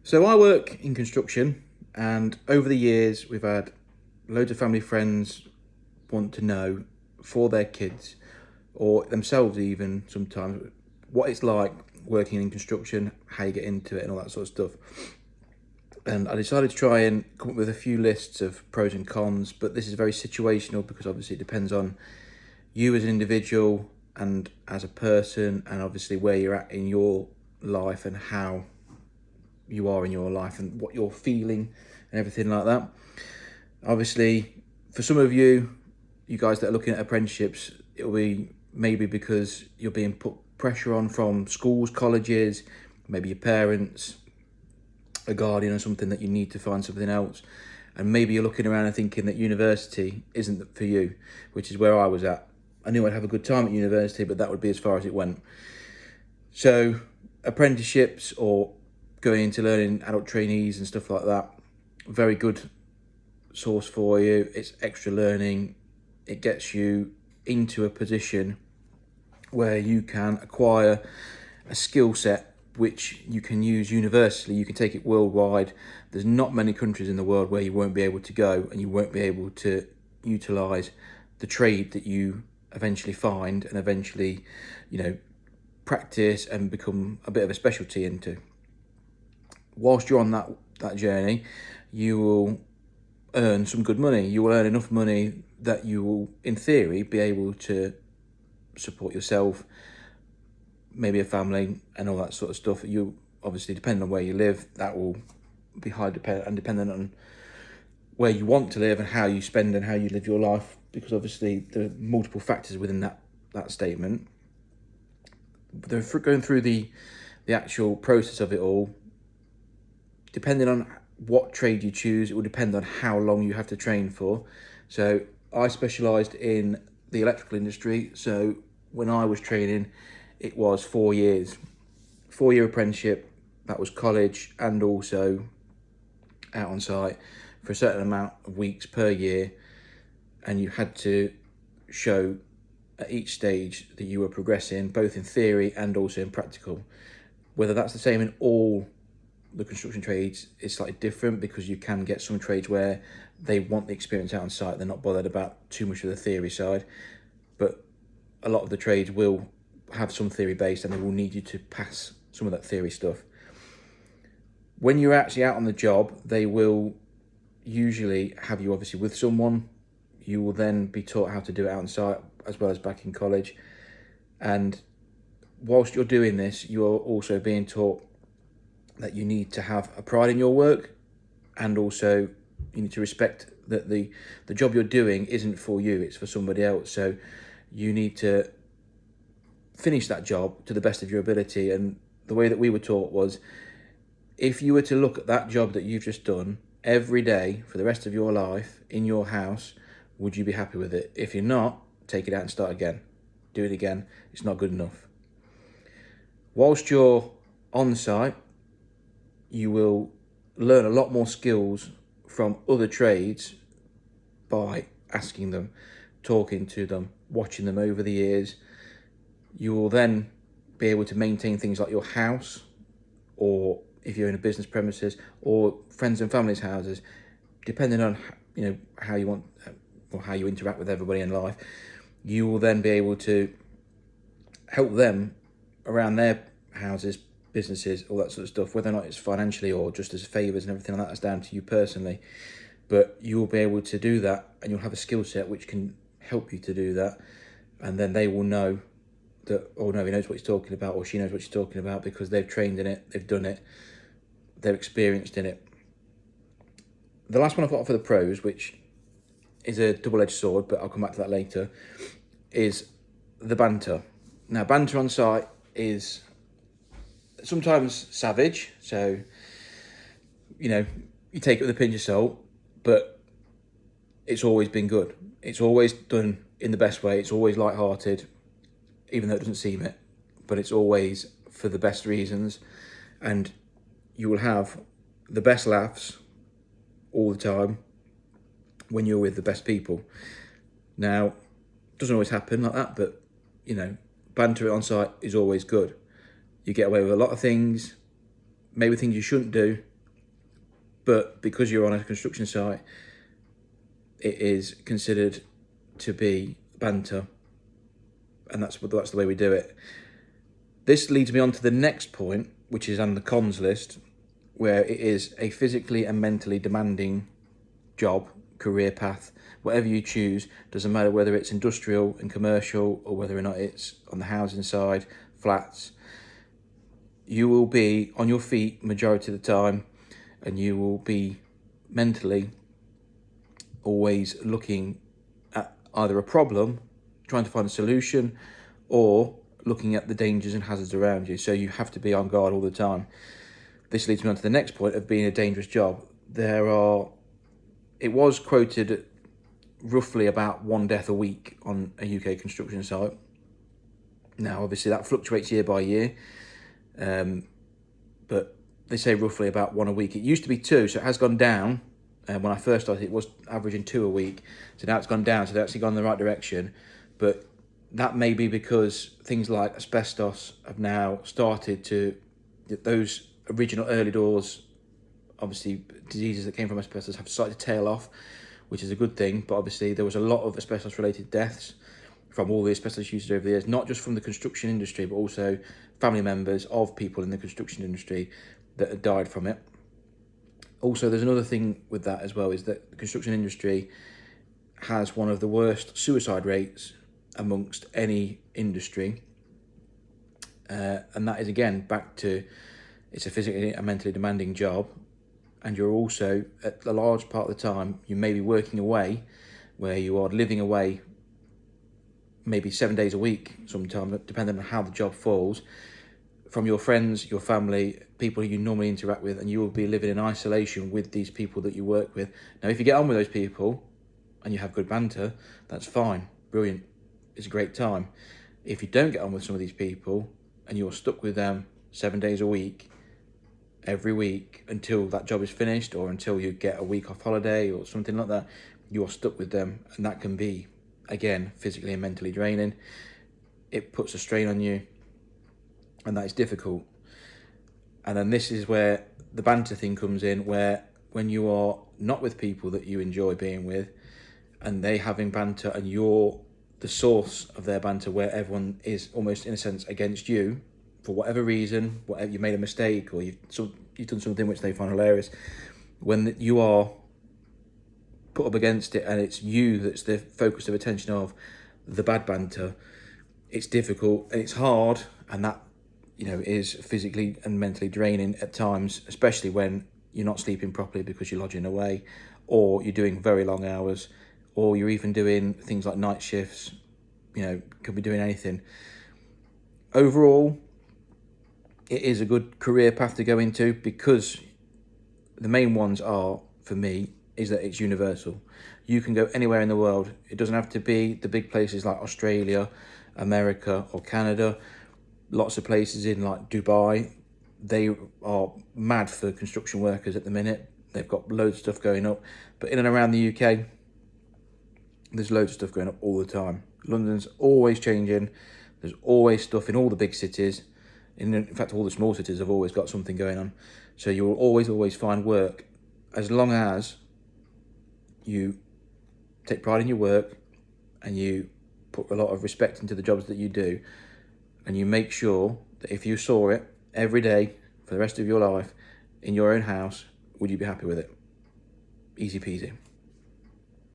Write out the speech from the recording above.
So I work in construction, and over the years we've had loads of family friends want to know for their kids or themselves even sometimes what it's like working in construction, how you get into it and all that sort of stuff. And I decided to try and come up with a few lists of pros and cons, but this is very situational because obviously it depends on you as an individual and as a person, and obviously where you're at in your life and how you are in your life and what you're feeling and everything like that. Obviously, for some of you, you guys that are looking at apprenticeships, it'll be maybe because you're being put pressure on from schools, colleges, maybe your parents, a guardian or something, that you need to find something else. And maybe you're looking around and thinking that university isn't for you, which is where I was at. I knew I'd have a good time at university, but that would be as far as it went. So apprenticeships or going into learning adult trainees and stuff like that, very good source for you. It's extra learning. It gets you into a position where you can acquire a skill set which you can use universally. You can take it worldwide. There's not many countries in the world where you won't be able to go and you won't be able to utilize the trade that you eventually find and eventually, practice and become a bit of a specialty into. Whilst you're on that journey, you will earn some good money. You will earn enough money that you will, in theory, be able to support yourself, maybe a family and all that sort of stuff. You obviously, depending on where you live, that will be dependent on where you want to live and how you spend and how you live your life, because obviously there are multiple factors within that statement. But they're going through the actual process of it all. Depending on what trade you choose, it will depend on how long you have to train for. So I specialised in the electrical industry. So when I was training, it was 4 years, 4-year apprenticeship. That was college and also out on site for a certain amount of weeks per year. And you had to show at each stage that you were progressing, both in theory and also in practical. Whether that's the same in all the construction trades is slightly different, because you can get some trades where they want the experience out on site. They're not bothered about too much of the theory side, but a lot of the trades will have some theory based and they will need you to pass some of that theory stuff. When you're actually out on the job, they will usually have you obviously with someone. You will then be taught how to do it out on site as well as back in college. And whilst you're doing this, you're also being taught that you need to have a pride in your work, and also you need to respect that the job you're doing isn't for you, it's for somebody else. So you need to finish that job to the best of your ability. And the way that we were taught was, if you were to look at that job that you've just done every day for the rest of your life in your house, would you be happy with it? If you're not, take it out and start again. Do it again. It's not good enough. Whilst you're on the site, you will learn a lot more skills from other trades by asking them, talking to them, watching them over the years. You will then be able to maintain things like your house, or if you're in a business premises, or friends and family's houses, depending on how you want or how you interact with everybody in life. You will then be able to help them around their houses, businesses, all that sort of stuff, whether or not it's financially or just as favours and everything like that. That's down to you personally, but you will be able to do that, and you'll have a skill set which can help you to do that. And then they will know that, oh no, he knows what he's talking about, or she knows what she's talking about, because they've trained in it, they've done it, they're experienced in it. The last one I've got for the pros, which is a double-edged sword, but I'll come back to that later, is the banter. Now, banter on site is sometimes savage, so you take it with a pinch of salt, but it's always been good. It's always done in the best way. It's always light-hearted, even though it doesn't seem it, but it's always for the best reasons. And you will have the best laughs all the time when you're with the best people. Now, it doesn't always happen like that, but banter on site is always good. You get away with a lot of things, maybe things you shouldn't do, But because you're on a construction site, it is considered to be banter, and that's the way we do it. This leads me on to the next point, which is on the cons list, where it is a physically and mentally demanding job, career path, whatever you choose. Doesn't matter whether it's industrial and commercial or whether or not it's on the housing side, flats. You will be on your feet majority of the time, and you will be mentally always looking at either a problem, trying to find a solution, or looking at the dangers and hazards around you. So you have to be on guard all the time. This leads me on to the next point of being a dangerous job. It was quoted roughly about 1 death a week on a UK construction site. Now, obviously that fluctuates year by year, but they say roughly about 1 a week. It used to be 2, so it has gone down. When I first started, it was averaging 2 a week. So now it's gone down, so they've actually gone in the right direction. But that may be because things like asbestos have now started to, those original early doors, obviously diseases that came from asbestos have started to tail off, which is a good thing. But obviously there was a lot of asbestos related deaths from all the asbestos users over the years, not just from the construction industry, but also family members of people in the construction industry that had died from it. Also, there's another thing with that as well, is that the construction industry has one of the worst suicide rates amongst any industry. And that is, again, back to, it's a physically and mentally demanding job. And you're also, at a large part of the time, you may be working away, where you are living away maybe 7 days a week, sometimes, depending on how the job falls, from your friends, your family, people you normally interact with, and you will be living in isolation with these people that you work with. Now, if you get on with those people and you have good banter, that's fine, brilliant, it's a great time. If you don't get on with some of these people and you're stuck with them 7 days a week, every week, until that job is finished or until you get a week off holiday or something like that, you are stuck with them, and that can be, again, physically and mentally draining. It puts a strain on you, and that is difficult. And then this is where the banter thing comes in, where when you are not with people that you enjoy being with, and they having banter, and you're the source of their banter, where everyone is almost, in a sense, against you for whatever reason, whatever, you made a mistake or you've done something which they find hilarious, when you are put up against it and it's you that's the focus of attention of the bad banter, it's difficult and it's hard, and that, you know, is physically and mentally draining at times, especially when you're not sleeping properly because you're lodging away, or you're doing very long hours, or you're even doing things like night shifts. You know, could be doing anything. Overall, it is a good career path to go into, because the main ones are, for me, is that it's universal. You can go anywhere in the world. It doesn't have to be the big places like Australia, America or Canada. Lots of places in like Dubai, they are mad for construction workers at the minute. They've got loads of stuff going up. But in and around the UK, there's loads of stuff going up all the time. London's always changing. There's always stuff in all the big cities. In fact, all the small cities have always got something going on. So you will always find work, as long as you take pride in your work and you put a lot of respect into the jobs that you do, and you make sure that if you saw it every day for the rest of your life in your own house, would you be happy with it? Easy peasy.